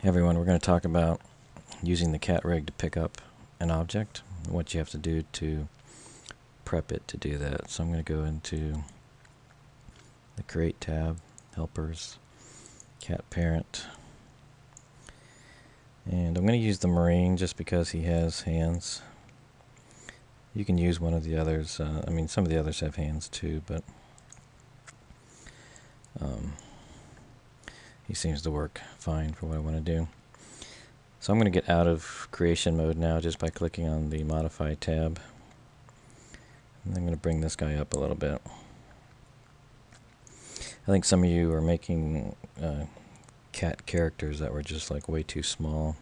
Hey everyone, we're going to talk about using the cat rig to pick up an object, and what you have to do to prep it to do that. So I'm going to go into the Create tab, Helpers, Cat Parent, and I'm going to use the Marine just because he has hands. You can use one of the others. Some of the others have hands too, but he seems to work fine for what I want to do. So I'm going to get out of creation mode now just by clicking on the Modify tab. And I'm going to bring this guy up a little bit. I think some of you are making cat characters that were just like way too small,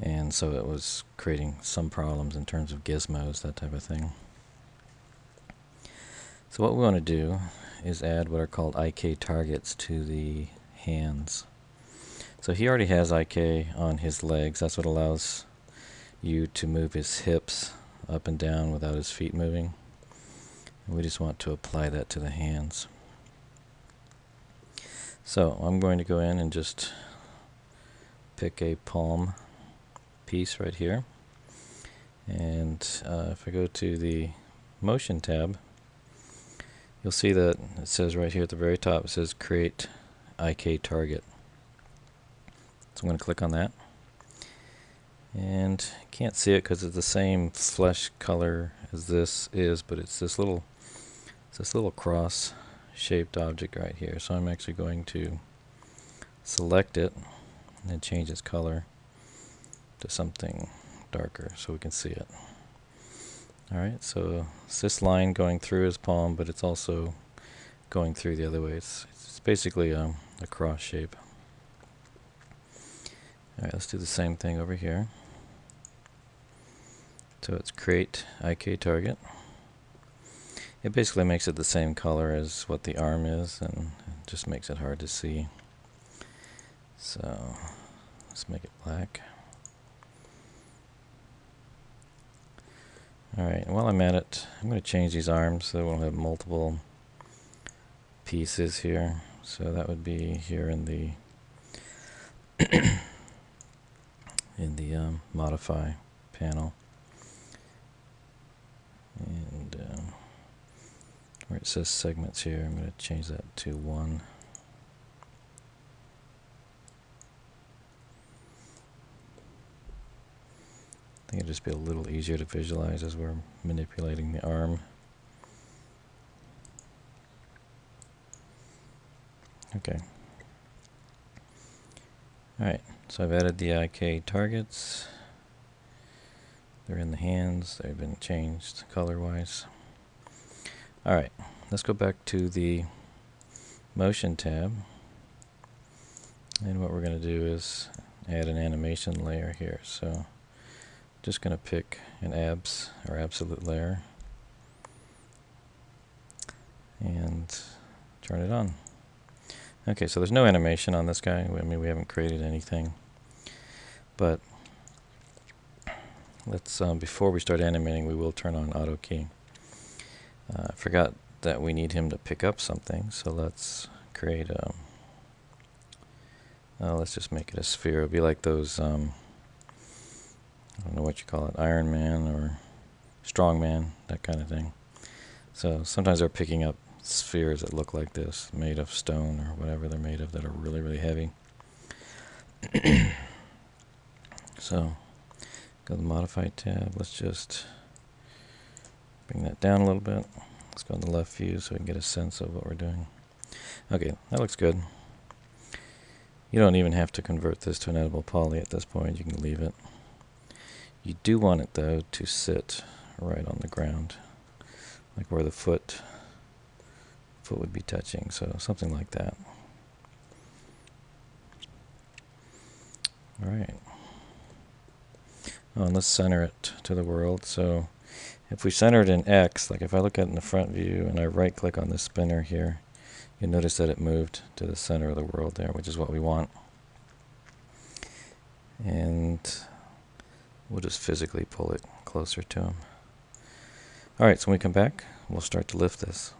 and so it was creating some problems in terms of gizmos, that type of thing. So what we want to do is add what are called IK targets to the hands. So he already has IK on his legs. That's what allows you to move his hips up and down without his feet moving. And we just want to apply that to the hands. So I'm going to go in and just pick a palm piece right here. And if I go to the Motion tab, you'll see that it says right here at the very top, it says Create IK Target. So I'm going to click on that. And you can't see it because it's the same flesh color as this is, but it's this little cross shaped object right here. So I'm actually going to select it and then change its color to something darker so we can see it. Alright, so it's this line going through his palm, but it's also going through the other way. It's basically a cross shape. Alright, let's do the same thing over here. So it's Create IK Target. It basically makes it the same color as what the arm is, and it just makes it hard to see. So let's make it black. Alright, while I'm at it, I'm going to change these arms so we'll have multiple pieces here. So that would be here in the Modify panel. And where it says segments here, I'm going to change that to 1. I think it'll just be a little easier to visualize as we're manipulating the arm. Okay. Alright, so I've added the IK targets. They're in the hands. They've been changed color-wise. Alright, let's go back to the Motion tab. And what we're going to do is add an animation layer here. So just going to pick an abs or absolute layer and turn it on. Okay, so there's no animation on this guy. I mean, we haven't created anything. But let's before we start animating, we will turn on auto key. I forgot that we need him to pick up something, so let's create a let's just make it a sphere. It'll be like those I don't know what you call it, Iron Man or Strong Man, that kind of thing. So sometimes they're picking up spheres that look like this, made of stone or whatever they're made of, that are really, really heavy. So go to the Modify tab. Let's just bring that down a little bit. Let's go in the left view so we can get a sense of what we're doing. Okay, that looks good. You don't even have to convert this to an editable poly at this point. You can leave it. You do want it, though, to sit right on the ground, like where the foot would be touching, so something like that. Alright. Oh, and let's center it to the world. So if we center it in X, like if I look at it in the front view and I right click on the spinner here, you'll notice that it moved to the center of the world there, which is what we want. And we'll just physically pull it closer to him. Alright, so when we come back, we'll start to lift this.